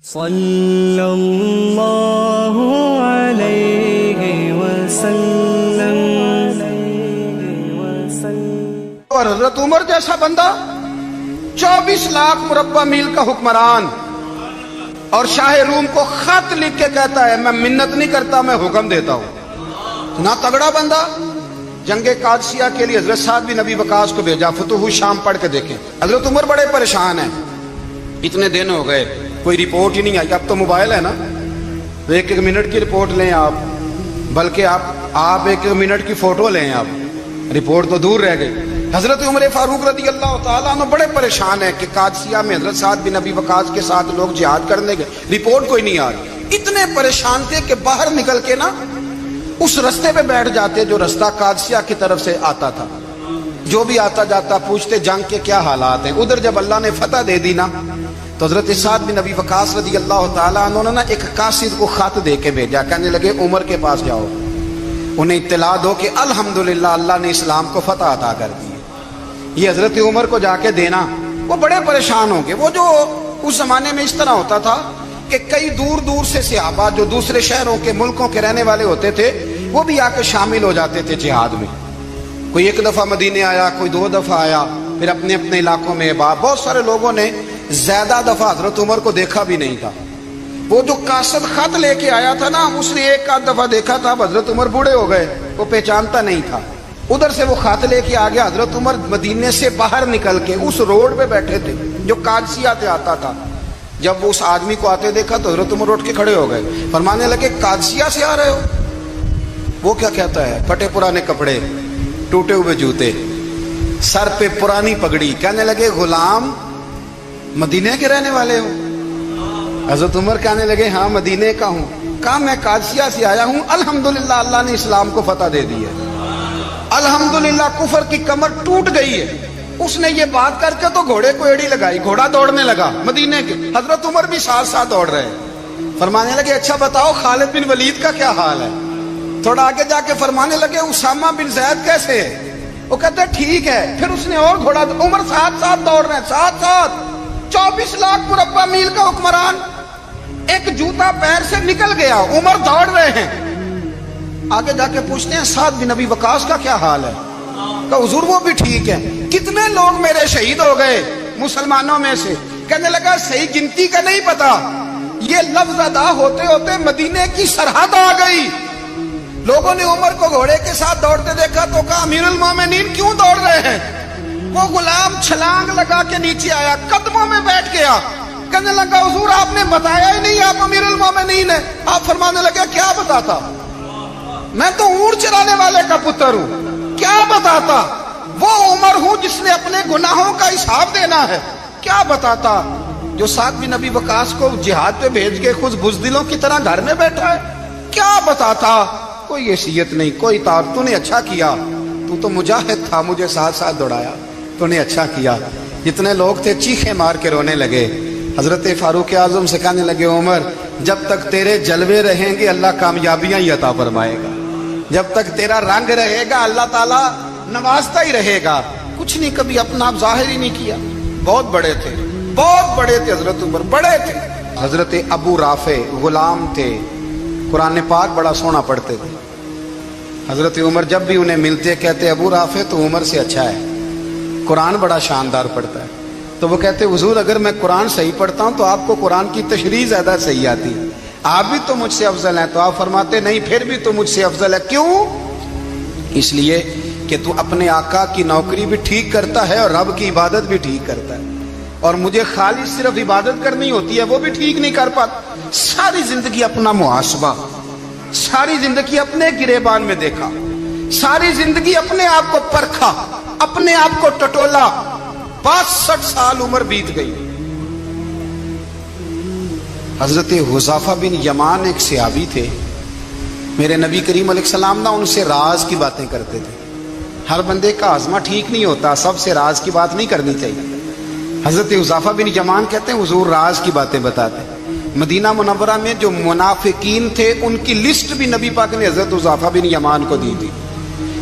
صلی اللہ علیہ وسلم۔ اور حضرت عمر جیسا بندہ 24 لاکھ مربع میل کا حکمران اور شاہ روم کو خط لکھ کے کہتا ہے میں منت نہیں کرتا، میں حکم دیتا ہوں۔ نہ تگڑا بندہ جنگ قادسیہ کے لیے حضرت سعد بن ابی وقاص کو بھیجا، فتوح شام پڑھ کے دیکھیں۔ حضرت عمر بڑے پریشان ہیں، اتنے دن ہو گئے کوئی رپورٹ ہی نہیں آئی۔ اب تو موبائل ہے نا، ایک ایک منٹ کی رپورٹ لیں آپ، بلکہ آپ ایک ایک منٹ کی فوٹو لیں، آپ رپورٹ تو دور رہ گئی۔ حضرت عمر فاروق رضی اللہ تعالیٰ عنہ بڑے پریشان ہیں کہ قادسیہ میں حضرت سعد بن ابی وقاص کے ساتھ لوگ جہاد کرنے گئے، رپورٹ کوئی نہیں آ رہی۔ اتنے پریشان تھے کہ باہر نکل کے نا اس رستے پہ بیٹھ جاتے جو رستہ قادسیہ کی طرف سے آتا تھا، جو بھی آتا جاتا پوچھتے جنگ کے کیا حالات ہیں۔ ادھر جب اللہ نے فتح دے دی نا تو حضرت سعد بن ابی وقاص رضی اللہ تعالیٰ عنہ نے ایک قاصد کو خط دے کے بھیجا، کہنے لگے عمر کے پاس جاؤ، انہیں اطلاع دو کہ الحمدللہ اللہ نے اسلام کو فتح عطا کر دی۔ یہ حضرت عمر کو جا کے دینا، وہ بڑے پریشان ہوں گے۔ وہ جو اس زمانے میں اس طرح ہوتا تھا کہ کئی دور دور سے صحابہ جو دوسرے شہروں کے ملکوں کے رہنے والے ہوتے تھے وہ بھی آ کے شامل ہو جاتے تھے جہاد میں۔ کوئی ایک دفعہ مدینے آیا، کوئی 2 دفعہ آیا، پھر اپنے اپنے علاقوں میں۔ بہت سارے لوگوں نے زیادہ دفعہ حضرت عمر کو دیکھا بھی نہیں تھا۔ وہ جو قاصد خط لے کے آیا تھا نا، اس نے ایک آدھ دفعہ دیکھا تھا، حضرت عمر بوڑھے ہو گئے، وہ پہچانتا نہیں تھا۔ ادھر سے وہ خط لے کے آ گیا۔ حضرت عمر مدینے سے باہر نکل کے اس روڈ پہ بیٹھے تھے جو قادسیہ سے آتا تھا۔ جب وہ اس آدمی کو آتے دیکھا تو حضرت عمر اٹھ کے کھڑے ہو گئے، فرمانے لگے قادسیہ سے آ رہے ہو؟ وہ کیا کہتا ہے؟ پھٹے پرانے کپڑے، ٹوٹے ہوئے جوتے، سر پہ پرانی پگڑی۔ کہنے لگے غلام مدینے کے رہنے والے ہو؟ حضرت عمر کہنے لگے ہاں مدینے کا ہوں۔ کہا میں قادسیہ سے آیا ہوں، الحمدللہ اللہ نے اسلام کو فتح دے دی ہے، الحمدللہ کفر کی کمر ٹوٹ گئی ہے۔ اس نے یہ بات کر کے تو گھوڑے کو ایڑی لگائی، گھوڑا دوڑنے لگا مدینے کے۔ حضرت عمر بھی ساتھ ساتھ دوڑ رہے ہیں۔ فرمانے لگے اچھا بتاؤ خالد بن ولید کا کیا حال ہے؟ تھوڑا آگے جا کے فرمانے لگے اسامہ بن زید کیسے ہے؟ وہ کہتے ہیں ٹھیک ہے۔ پھر اس نے اور گھوڑا، عمر ساتھ ساتھ دوڑ رہے ہیں، ساتھ ساتھ 24 لاکھ مربع میل کا حکمران، ایک جوتا پیر سے نکل گیا، عمر دوڑ رہے ہیں۔ آگے جا کے پوچھتے ہیں سعد بن ابی وقاص کا کیا حال ہے؟ کہا حضور وہ بھی ٹھیک ہے۔ کتنے لوگ میرے شہید ہو گئے مسلمانوں میں سے؟ کہنے لگا صحیح گنتی کا نہیں پتا، یہ لفظ ادا ہوتے ہوتے مدینے کی سرحد آ گئی۔ لوگوں نے عمر کو گھوڑے کے ساتھ دوڑتے دیکھا تو کہا امیر المومنین کیوں دوڑ رہے ہیں؟ وہ غلام چھلانگ لگا کے نیچے آیا، قدموں میں بیٹھ گیا، کہنے لگا حضور آپ نے بتایا ہی نہیں آپ امیر المومنین ہیں۔ آپ فرمانے لگے کیا بتاتا؟ میں تو اونٹ چرانے والے کا پتر ہوں، کیا بتاتا؟ وہ عمر ہوں جس نے اپنے گناہوں کا حساب دینا ہے، کیا بتاتا؟ جو سعد بن ابی وقاص کو جہاد پہ بھیج کے خود بزدلوں کی طرح گھر میں بیٹھا ہے، کیا بتاتا؟ کوئی حیثیت نہیں، کوئی تار۔ تو نے اچھا کیا، تو مجاہد تھا، مجھے ساتھ ساتھ دوڑایا، تو نے اچھا کیا۔ جتنے لوگ تھے چیخیں مار کے رونے لگے۔ حضرت فاروق اعظم سے کہنے لگے عمر جب تک تیرے جلوے رہیں گے اللہ کامیابیاں ہی عطا فرمائے گا، جب تک تیرا رنگ رہے گا اللہ تعالیٰ نوازتا ہی رہے گا۔ کچھ نہیں، کبھی اپنا آپ ظاہر ہی نہیں کیا۔ بہت بڑے تھے، بہت بڑے تھے حضرت عمر، بڑے تھے۔ حضرت ابو رافع غلام تھے، قرآن پاک بڑا سونا پڑھتے تھے۔ حضرت عمر جب بھی انہیں ملتے کہتے ابو رافع تو عمر سے اچھا ہے، قرآن بڑا شاندار پڑھتا ہے۔ تو وہ کہتے حضور اگر میں قرآن صحیح پڑھتا ہوں تو آپ کو قرآن کی تشریح زیادہ صحیح آتی، آپ بھی تو مجھ سے افضل ہیں۔ تو آپ فرماتے نہیں پھر بھی تو مجھ سے افضل ہے۔ کیوں؟ اس لیے کہ تو اپنے آقا کی نوکری بھی ٹھیک کرتا ہے اور رب کی عبادت بھی ٹھیک کرتا ہے، اور مجھے خالص صرف عبادت کرنی ہوتی ہے وہ بھی ٹھیک نہیں کر پاتا۔ ساری زندگی اپنا محاسبہ، ساری زندگی اپنے گریبان میں دیکھا، ساری زندگی اپنے آپ کو پرکھا، اپنے آپ کو ٹٹولا۔ 62 سال عمر بیت گئی۔ حضرت حذیفہ بن یمان ایک صحابی تھے، میرے نبی کریم علیہ السلام نہ ان سے راز کی باتیں کرتے تھے۔ ہر بندے کا ہاضمہ ٹھیک نہیں ہوتا، سب سے راز کی بات نہیں کرنی چاہیے۔ حضرت حذیفہ بن یمان کہتے ہیں حضور راز کی باتیں بتاتے۔ مدینہ منورہ میں جو منافقین تھے ان کی لسٹ بھی نبی پاک نے حضرت حذیفہ بن یمان کو دی تھی۔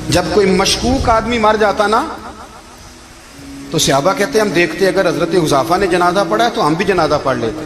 جب کوئی مشکوک آدمی مر جاتا نا تو صحابہ کہتے ہیں ہم دیکھتے اگر حضرت حذیفہ نے جنازہ پڑھا ہے تو ہم بھی جنازہ پڑھ لیتے،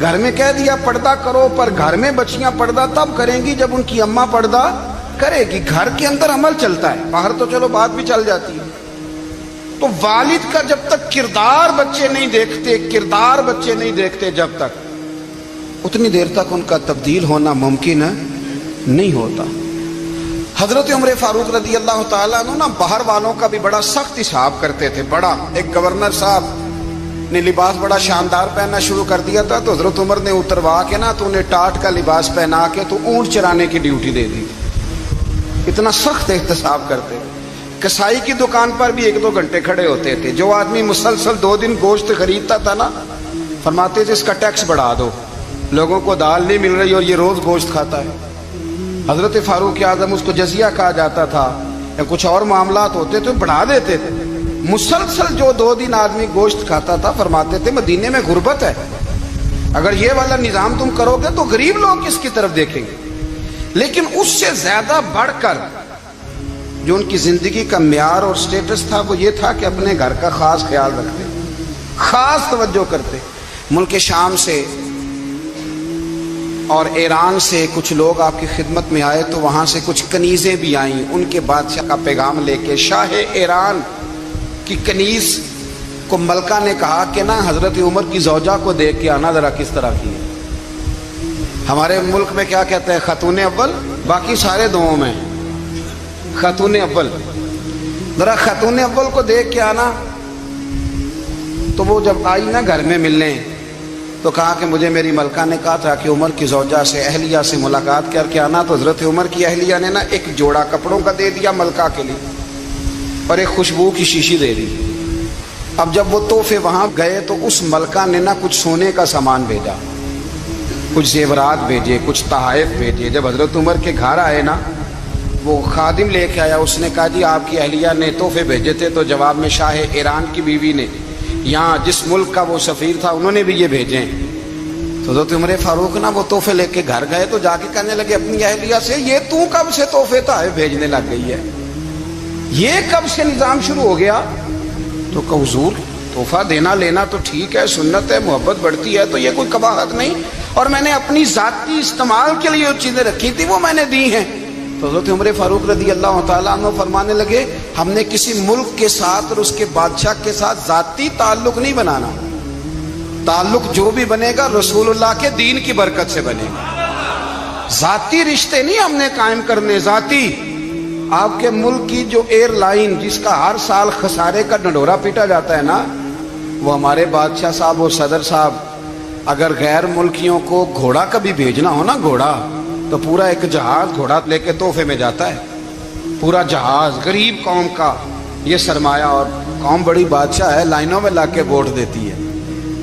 گھر میں کہہ دیا پردہ کرو، پر گھر میں بچیاں پردہ تب کریں گی جب ان کی اماں پردہ کرے گی. گھر کے اندر عمل چلتا ہے، باہر تو چلو بات بھی چل جاتی ہے. تو والد کا جب تک کردار بچے نہیں دیکھتے جب تک، اتنی دیر تک ان کا تبدیل ہونا ممکن نہیں ہوتا. حضرت عمر فاروق رضی اللہ تعالیٰ عنہ نا باہر والوں کا بھی بڑا سخت حساب کرتے تھے. بڑا ایک گورنر صاحب نے لباس بڑا شاندار پہننا شروع کر دیا تھا، تو حضرت عمر نے اتروا کے نا تو انہیں ٹاٹ کا لباس پہنا کے تو اونٹ چرانے کی ڈیوٹی دے دی. اتنا سخت احتساب کرتے. کسائی کی دکان پر بھی 1-2 گھنٹے کھڑے ہوتے تھے. جو آدمی مسلسل 2 دن گوشت خریدتا تھا نا، فرماتے تھے اس کا ٹیکس بڑھا دو، لوگوں کو دال نہیں مل رہی اور یہ روز گوشت کھاتا ہے. حضرت فاروق اعظم، اس کو جزیہ کہا جاتا تھا، یا کچھ اور معاملات ہوتے تو بڑھا دیتے تھے. مسلسل جو 2 دن آدمی گوشت کھاتا تھا، فرماتے تھے مدینے میں غربت ہے، اگر یہ والا نظام تم کرو گے تو غریب لوگ کس کی طرف دیکھیں گے. لیکن اس سے زیادہ بڑھ کر جو ان کی زندگی کا معیار اور سٹیٹس تھا وہ یہ تھا کہ اپنے گھر کا خاص خیال رکھتے، خاص توجہ کرتے. ملک شام سے اور ایران سے کچھ لوگ آپ کی خدمت میں آئے، تو وہاں سے کچھ کنیزیں بھی آئیں ان کے بادشاہ کا پیغام لے کے. شاہ ایران کی کنیز کو ملکہ نے کہا کہ نا حضرت عمر کی زوجہ کو دیکھ کے آنا ذرا کس طرح کی ہے. ہمارے ملک میں کیا کہتے ہیں، خاتون اول، باقی سارے دووں میں خاتون اول. ذرا خاتون اول کو دیکھ کے آنا. تو وہ جب آئی نا گھر میں ملنے، تو کہا کہ مجھے میری ملکہ نے کہا تھا کہ عمر کی زوجہ سے، اہلیہ سے ملاقات کر کے آنا. تو حضرت عمر کی اہلیہ نے نا ایک جوڑا کپڑوں کا دے دیا ملکہ کے لیے، اور ایک خوشبو کی شیشی دے دی. اب جب وہ تحفے وہاں گئے تو اس ملکہ نے نا کچھ سونے کا سامان بھیجا، کچھ زیورات بھیجے، کچھ تحائف بھیجے. جب حضرت عمر کے گھر آئے نا، وہ خادم لے کے آیا، اس نے کہا جی آپ کی اہلیہ نے تحفے بھیجے تھے. تو جواب میں شاہ ایران کی بیوی نے، یہاں جس ملک کا وہ سفیر تھا، انہوں نے بھی یہ بھیجے ہیں. تو حضرت عمر فاروق نا وہ تحفے لے کے گھر گئے، تو جا کے کہنے لگے اپنی اہلیہ سے، یہ تو کب سے تحفے تحائف بھیجنے لگ گئی ہے، یہ کب سے نظام شروع ہو گیا؟ تو کہ حضور تحفہ دینا لینا تو ٹھیک ہے، سنت ہے، محبت بڑھتی ہے، تو یہ کوئی قباحت نہیں، اور میں نے اپنی ذاتی استعمال کے لیے جو چیزیں رکھی تھی وہ میں نے دی ہیں. تو حضرت عمر فاروق رضی اللہ تعالیٰ عنہ فرمانے لگے ہم نے کسی ملک کے ساتھ اور اس کے بادشاہ کے ساتھ ذاتی تعلق نہیں بنانا، تعلق جو بھی بنے گا رسول اللہ کے دین کی برکت سے بنے گا. ذاتی رشتے نہیں ہم نے قائم کرنے. ذاتی آپ کے ملک کی جو ایئر لائن جس کا ہر سال خسارے کا ڈنڈورا پیٹا جاتا ہے نا، وہ ہمارے بادشاہ صاحب اور صدر صاحب اگر غیر ملکیوں کو گھوڑا کبھی بھیجنا ہو نا، گھوڑا، تو پورا ایک جہاز گھوڑا لے کے تحفے میں جاتا ہے. پورا جہاز غریب قوم کا یہ سرمایہ. اور قوم بڑی بادشاہ ہے، لائنوں میں لگ کے ووٹ دیتی ہے.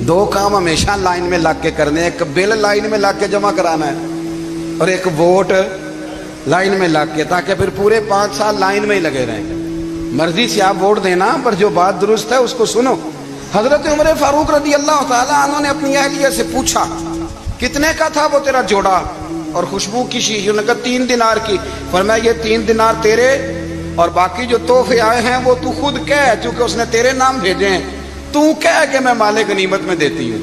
2 کام ہمیشہ لائن میں لگ کے کرنے، ایک بل لائن میں لگ کے جمع کرانا ہے، اور ایک ووٹ لائن میں لگ کے، تاکہ پھر پورے 5 سال لائن میں ہی لگے رہیں. مرضی سے آپ ووٹ دینا، پر جو بات درست ہے اس کو سنو. حضرت عمر فاروق رضی اللہ تعالیٰ عنہ نے اپنی اہلیہ سے پوچھا کتنے کا تھا وہ تیرا جوڑا اور خوشبو کی شیشی؟ انہوں نے کہا 3 دینار کی. فرمایا یہ 3 دینار تیرے، اور باقی جو تحفے آئے ہیں وہ تو خود کہہ، چونکہ اس نے تیرے نام بھیجے ہیں، تو کہہ کہ میں مال غنیمت میں دیتی ہوں،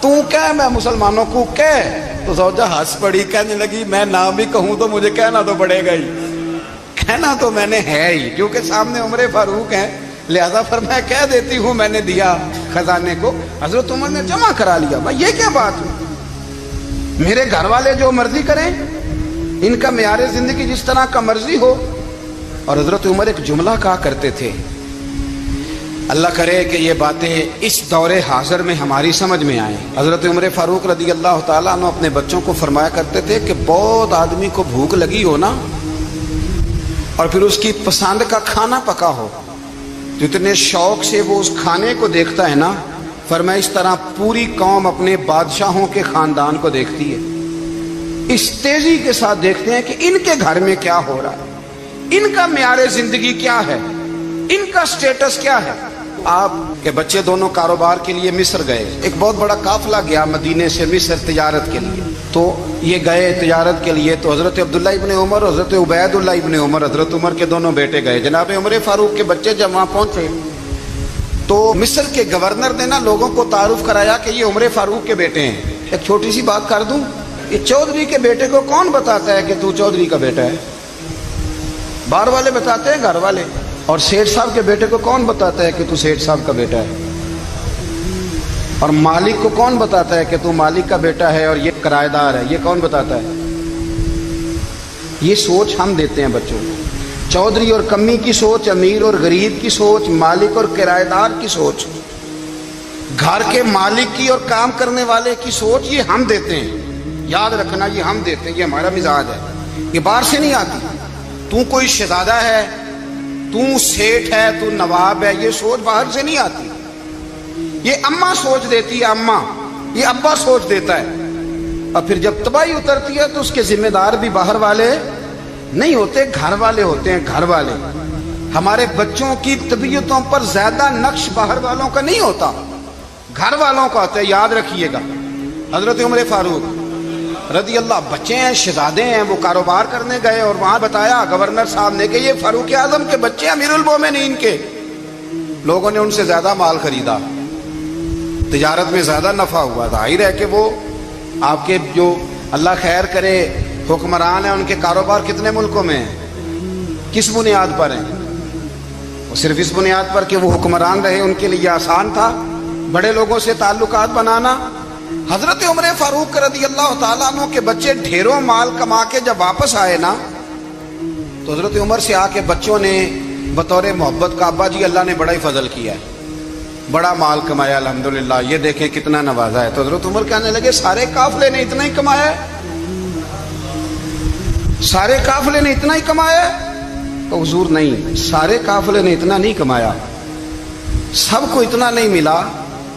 تو کہہ میں مسلمانوں کو کہہ. تو زوجہ ہنس پڑی، کہنے لگی میں نام بھی کہوں تو مجھے کہنا تو پڑے گا ہی، کہنا تو میں نے ہے ہی، کیونکہ سامنے عمر فاروق ہیں، لہذا فرمایا کہہ دیتی ہوں میں نے دیا خزانے کو. حضرت عمر نے جمع کرا لیا. بھائی یہ کیا بات ہے، میرے گھر والے جو مرضی کریں، ان کا معیار زندگی جس طرح کا مرضی ہو. اور حضرت عمر ایک جملہ کہا کرتے تھے، اللہ کرے کہ یہ باتیں اس دور حاضر میں ہماری سمجھ میں آئیں. حضرت عمر فاروق رضی اللہ تعالیٰ عنہ اپنے بچوں کو فرمایا کرتے تھے کہ بہت آدمی کو بھوک لگی ہو نا، اور پھر اس کی پسند کا کھانا پکا ہو، جتنے شوق سے وہ اس کھانے کو دیکھتا ہے نا، فرمایا اس طرح پوری قوم اپنے بادشاہوں کے خاندان کو دیکھتی ہے، اس تیزی کے ساتھ دیکھتے ہیں کہ ان کے گھر میں کیا ہو رہا ہے، ان کا معیار زندگی کیا ہے، ان کا سٹیٹس کیا ہے. آپ کے بچے دونوں کاروبار کے لیے مصر گئے، ایک بہت بڑا قافلہ گیا مدینے سے مصر تجارت کے لیے. تو یہ گئے تجارت کے لیے، تو حضرت عبداللہ ابن عمر، حضرت عبید اللہ ابن عمر، حضرت عمر کے دونوں بیٹے گئے. جناب عمر فاروق کے بچے جب وہاں پہنچے تو مصر کے گورنر نے نا لوگوں کو تعارف کرایا کہ یہ عمر فاروق کے بیٹے ہیں. ایک چھوٹی سی بات کر دوں, یہ چودھری کے بیٹے کو کون بتاتا ہے کہ تو چودھری کا بیٹا ہے؟ باہر والے بتاتے ہیں, گھر والے. اور سیٹھ صاحب کے بیٹے کو کون بتاتا ہے کہ تو سیٹھ صاحب کا بیٹا ہے؟ اور مالک کو کون بتاتا ہے کہ تو مالک کا بیٹا ہے اور یہ کرایہ دار ہے؟ یہ کون بتاتا ہے؟ یہ سوچ ہم دیتے ہیں بچوں کو. چودھری اور کمی کی سوچ, امیر اور غریب کی سوچ, مالک اور کرایہ دار کی سوچ, گھر کے مالک کی اور کام کرنے والے کی سوچ, یہ ہم دیتے ہیں. یاد رکھنا, یہ ہم دیتے ہیں, یہ ہمارا مزاج ہے. یہ باہر سے نہیں آتی. تو کوئی شہزادہ ہے, تو سیٹھ ہے, تو نواب ہے, یہ سوچ باہر سے نہیں آتی. یہ اماں سوچ دیتی ہے, اماں. یہ ابا سوچ دیتا ہے. اور پھر جب تباہی اترتی ہے تو اس کے ذمہ دار بھی باہر والے نہیں ہوتے, گھر والے ہوتے ہیں. گھر والے. ہمارے بچوں کی طبیعتوں پر زیادہ نقش باہر والوں کا نہیں ہوتا, گھر والوں کا ہوتا ہے. یاد رکھیے گا. حضرت عمر فاروق رضی اللہ, بچے ہیں, شہزادے ہیں, وہ کاروبار کرنے گئے اور وہاں بتایا گورنر صاحب نے کہ یہ فاروق اعظم کے بچے, امیر المومنین کے. لوگوں نے ان سے زیادہ مال خریدا, تجارت میں زیادہ نفع ہوا. ظاہر ہے کہ وہ آپ کے جو اللہ خیر کرے حکمران ہیں, ان کے کاروبار کتنے ملکوں میں ہیں, کس بنیاد پر ہیں؟ وہ صرف اس بنیاد پر کہ وہ حکمران رہے, ان کے لیے آسان تھا بڑے لوگوں سے تعلقات بنانا. حضرت عمر فاروق رضی اللہ تعالیٰ عنہ کے بچے ڈھیروں مال کما کے جب واپس آئے نا, تو حضرت عمر سے آ کے بچوں نے بطور محبت کا, ابا جی اللہ نے بڑا ہی فضل کیا ہے, بڑا مال کمایا الحمدللہ, یہ دیکھیں کتنا نوازا ہے. تو حضرت عمر کہنے لگے سارے قافلے نے اتنا ہی کمایا ہے, سارے قافلے نے اتنا ہی کمایا ہے؟ تو حضور نہیں, سارے قافلے نے اتنا نہیں کمایا, سب کو اتنا نہیں ملا.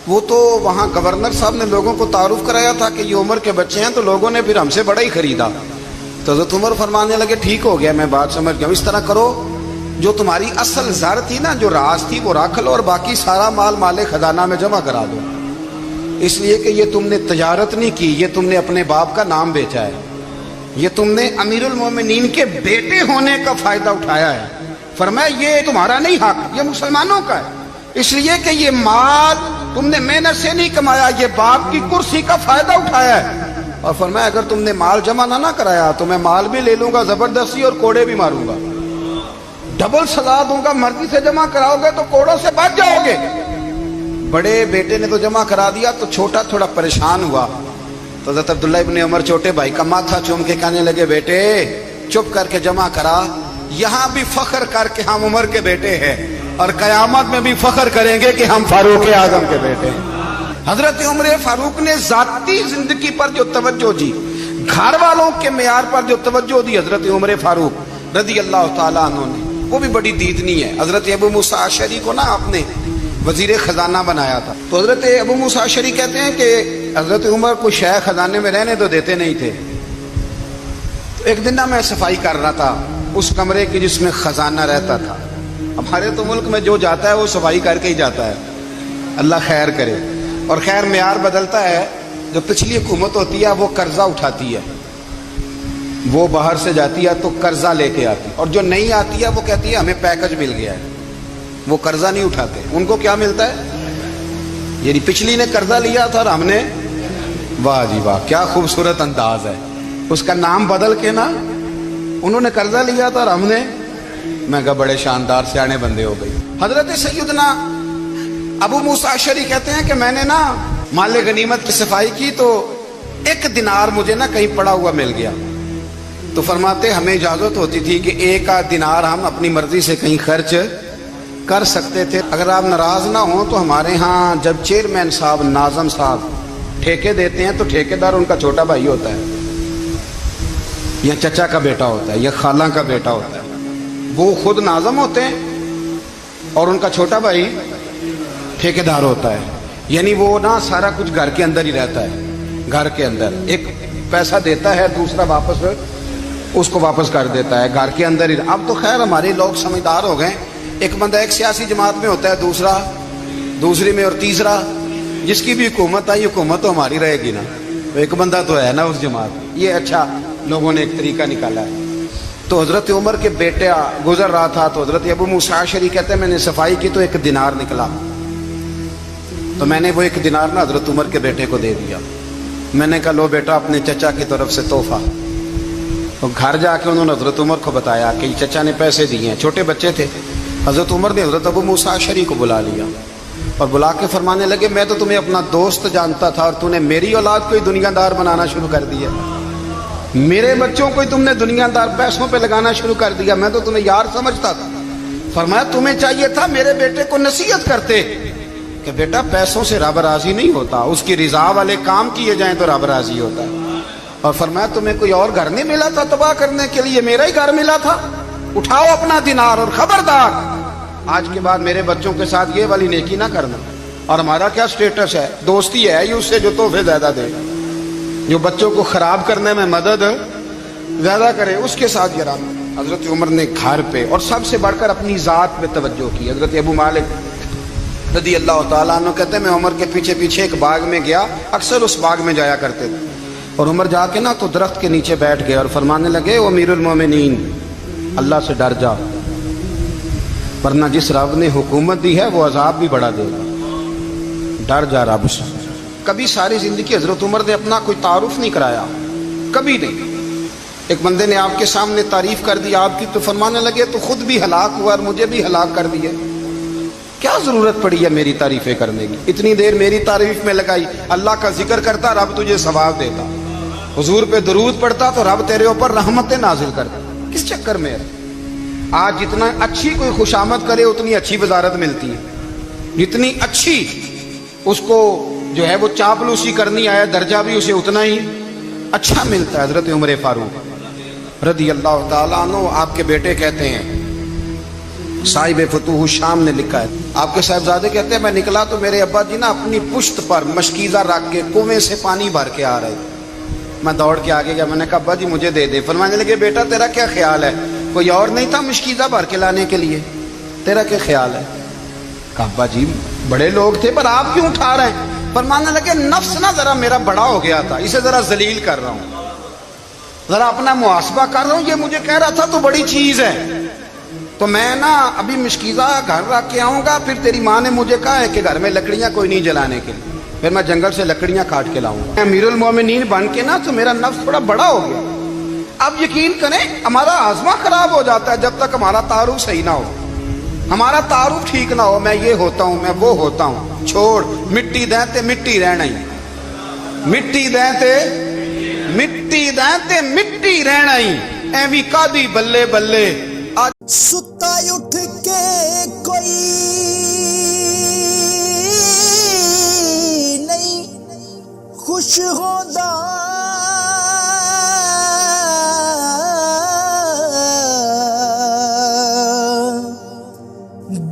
وہ تو وہاں گورنر صاحب نے لوگوں کو تعارف کرایا تھا کہ یہ عمر کے بچے ہیں, تو لوگوں نے پھر ہم سے بڑا ہی خریدا. تو حضرت عمر فرمانے لگے ٹھیک ہو گیا, میں بات سمجھ گیا. اس طرح کرو, جو تمہاری اصل زر تھی نا, جو راز تھی, وہ رکھ لو اور باقی سارا مال مال خزانہ میں جمع کرا دو. اس لیے کہ یہ تم نے تجارت نہیں کی, یہ تم نے اپنے باپ کا نام بیچا ہے, یہ تم نے امیر المومنین کے بیٹے ہونے کا فائدہ اٹھایا ہے. فرمایا یہ تمہارا نہیں حق, یہ مسلمانوں کا ہے. اس لیے کہ یہ مال تم نے محنت سے نہیں کمایا, یہ باپ کی کرسی کا فائدہ اٹھایا ہے. اور فرمایا اگر تم نے مال جمع نہ کرایا تو میں مال بھی لے لوں گا زبردستی اور کوڑے بھی ماروں گا, ڈبل سزا دوں گا. مرضی سے جمع کراؤ گے تو کوڑوں سے بچ جاؤ گے. بڑے بیٹے نے تو جمع کرا دیا, تو چھوٹا تھوڑا پریشان ہوا. تو حضرت عبداللہ ابن عمر چھوٹے بھائی کا ماتھا چوم کے کہنے لگے بیٹے چپ کر کے جمع کرا, یہاں بھی فخر کر کے ہم عمر کے بیٹے ہیں, اور قیامت میں بھی فخر کریں گے کہ ہم فاروق اعظم کے بیٹے ہیں. حضرت عمر فاروق نے ذاتی زندگی پر جو توجہ دی, گھر والوں کے معیار پر جو توجہ دی حضرت عمر فاروق رضی اللہ تعالیٰ عنہ نے, وہ بھی بڑی دیدنی ہے. حضرت ابو موسیٰ اشعری کو نا آپ نے وزیر خزانہ بنایا تھا. تو حضرت ابو موسیٰ اشعری کہتے ہیں کہ حضرت عمر کو شیخ خزانے میں رہنے تو دیتے نہیں تھے. ایک دن نا میں صفائی کر رہا تھا اس کمرے کی جس میں خزانہ رہتا تھا. ہمارے تو ملک میں جو جاتا ہے وہ صفائی کر کے ہی جاتا ہے, اللہ خیر کرے. اور خیر معیار بدلتا ہے. جو پچھلی حکومت ہوتی ہے وہ قرضہ اٹھاتی ہے, وہ باہر سے جاتی ہے تو قرضہ لے کے آتی, اور جو نہیں آتی ہے وہ کہتی ہے ہمیں پیکج مل گیا ہے. وہ قرضہ نہیں اٹھاتے. ان کو کیا ملتا ہے؟ یعنی پچھلی نے قرضہ لیا تھا اور ہم نے, واہ جی واہ کیا خوبصورت انداز ہے. اس کا نام بدل کے نا, انہوں نے قرضہ لیا تھا اور ہم نے, میں کہا بڑے شاندار سیانے بندے ہو گئی. حضرت سیدنا ابو موسیٰ اشعری کہتے ہیں کہ میں نے نا مال غنیمت کی صفائی کی تو 1 دینار مجھے نا کہیں پڑا ہوا مل گیا. تو فرماتے ہمیں اجازت ہوتی تھی کہ 1 دینار ہم اپنی مرضی سے کہیں خرچ کر سکتے تھے. اگر آپ ناراض نہ ہوں تو ہمارے ہاں جب چیئرمین صاحب, ناظم صاحب ٹھیکے دیتے ہیں تو ٹھیکیدار ان کا چھوٹا بھائی ہوتا ہے, یا چچا کا بیٹا ہوتا ہے, یا خالہ کا بیٹا ہوتا ہے. وہ خود ناظم ہوتے ہیں اور ان کا چھوٹا بھائی ٹھیکیدار ہوتا ہے. یعنی وہ نا سارا کچھ گھر کے اندر ہی رہتا ہے. گھر کے اندر ایک پیسہ دیتا ہے, دوسرا واپس اس کو واپس کر دیتا ہے, گھر کے اندر ہی. اب تو خیر ہمارے لوگ سمجھدار ہو گئے. ایک بندہ ایک سیاسی جماعت میں ہوتا ہے, دوسرا دوسری میں, اور تیسرا جس کی بھی حکومت آئی حکومت تو ہماری رہے گی نا, ایک بندہ تو ہے نا اس جماعت. یہ اچھا لوگوں نے ایک طریقہ نکالا ہے. تو حضرت عمر کے بیٹا گزر رہا تھا, تو حضرت ابو موسیٰ اشعری کہتے ہیں میں نے صفائی کی تو 1 دینار نکلا. تو میں نے وہ 1 دینار نا حضرت عمر کے بیٹے کو دے دیا. میں نے کہا لو بیٹا اپنے چچا کی طرف سے تحفہ. تو گھر جا کے انہوں نے حضرت عمر کو بتایا کہ چچا نے پیسے دیے ہیں. چھوٹے بچے تھے. حضرت عمر نے حضرت ابو موسیٰ اشعری کو بلا لیا اور بلا کے فرمانے لگے میں تو تمہیں اپنا دوست جانتا تھا اور تو نے میری اولاد کو ہی دنیا دار بنانا شروع کر دیا. میرے بچوں کو ہی تم نے دنیا دار پیسوں پہ لگانا شروع کر دیا. میں تو تمہیں یار سمجھتا تھا. فرمایا تمہیں چاہیے تھا میرے بیٹے کو نصیحت کرتے کہ بیٹا پیسوں سے رب راضی نہیں ہوتا, اس کی رضا والے کام کیے جائیں تو رب راضی ہوتا ہے. اور فرمایا تمہیں کوئی اور گھر نہیں ملا تھا تباہ کرنے کے لیے, میرا ہی گھر ملا تھا. اٹھاؤ اپنا دینار اور خبردار آج کے بعد میرے بچوں کے ساتھ یہ والی نیکی نہ کرنا. اور ہمارا کیا سٹیٹس ہے؟ دوستی ہے ہی اس سے جو تحفے زیادہ دے, جو بچوں کو خراب کرنے میں مدد زیادہ کرے اس کے ساتھ یہ رہنا. حضرت عمر نے گھر پہ اور سب سے بڑھ کر اپنی ذات پہ توجہ کی. حضرت ابو مالک رضی اللہ تعالیٰ عنہ کہتے ہیں میں عمر کے پیچھے پیچھے ایک باغ میں گیا, اکثر اس باغ میں جایا کرتے تھے. اور عمر جا کے نا تو درخت کے نیچے بیٹھ گئے اور فرمانے لگے او امیر المومنین اللہ سے ڈر جا, ورنہ جس رب نے حکومت دی ہے وہ عذاب بھی بڑا دے گا. ڈر جا رب سے. کبھی ساری زندگی حضرت عمر نے اپنا کوئی تعارف نہیں کرایا, کبھی نہیں. ایک بندے نے آپ کے سامنے تعریف کر دی آپ کی تو فرمانے لگے تو خود بھی ہلاک ہوا اور مجھے بھی ہلاک کر دیا. کیا ضرورت پڑی ہے میری تعریفیں کرنے کی؟ اتنی دیر میری تعریف میں لگائی. اللہ کا ذکر کرتا رب تجھے ثواب دیتا, حضور پہ درود پڑتا تو رب تیرے اوپر رحمتیں نازل کرتا. کس چکر میں ہے؟ آج جتنا اچھی کوئی خوشامد کرے اتنی اچھی وزارت ملتی ہے, جتنی اچھی اس کو جو ہے وہ چاپلوسی کرنی آیا درجہ بھی اسے اتنا ہی اچھا ملتا ہے. حضرت عمر فاروق رضی اللہ تعالیٰ عنہ آپ کے بیٹے کہتے ہیں, صاحب فتوح الشام نے لکھا ہے, آپ کے صاحبزادے کہتے ہیں میں نکلا تو میرے ابا جی نا اپنی پشت پر مشکیزہ رکھ کے کنویں سے پانی بھر کے آ رہے. میں دوڑ کے آگے گیا, میں نے کہا ابا جی مجھے دے دے. فرمانے لگے بیٹا تیرا کیا خیال ہے, کوئی اور نہیں تھا مشکیزہ بھر کے لانے کے لیے, تیرا کیا خیال ہے؟ کہا ابا جی بڑے لوگ تھے پر آپ کیوں اٹھا رہے ہیں؟ فرمانے لگے نفس نا ذرا میرا بڑا ہو گیا تھا, اسے ذرا ذلیل کر رہا ہوں, ذرا اپنا محاسبہ کر رہا ہوں. یہ مجھے کہہ رہا تھا تو بڑی چیز ہے, تو میں نا ابھی مشکیزہ گھر رکھ کے آؤں گا, پھر تیری ماں نے مجھے کہا ہے کہ گھر میں لکڑیاں کوئی نہیں جلانے کے لیے, پھر میں جنگل سے لکڑیاں کاٹ کے لاؤں گا. امیر المومنین بن کے نا تو میرا نفس تھوڑا بڑا ہو گیا. اب یقین کریں ہمارا ہاضمہ خراب ہو جاتا ہے جب تک ہمارا تعارف صحیح نہ ہو, ہمارا تعارف ٹھیک نہ ہو. میں یہ ہوتا ہوں, میں وہ ہوتا ہوں. چھوڑ, مٹی دیں تے مٹی رہنا ہی, مٹی دیں تے مٹی دیں تے مٹی رہنا ہی. ایویں کادی بلے بلے ستا اٹھ کے کوئی نہیں خوش ہوندا,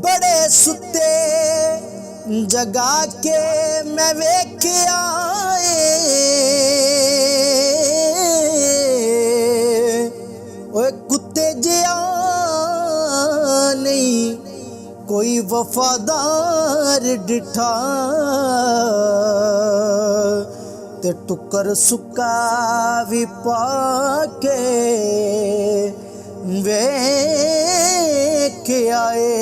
بڑے ستے جگا کے میں ویکھیا اوے کتے جیا نہیں کوئی وفادار ڈٹھا, تے ٹکر سکا بھی پا کے ویکھ آئے.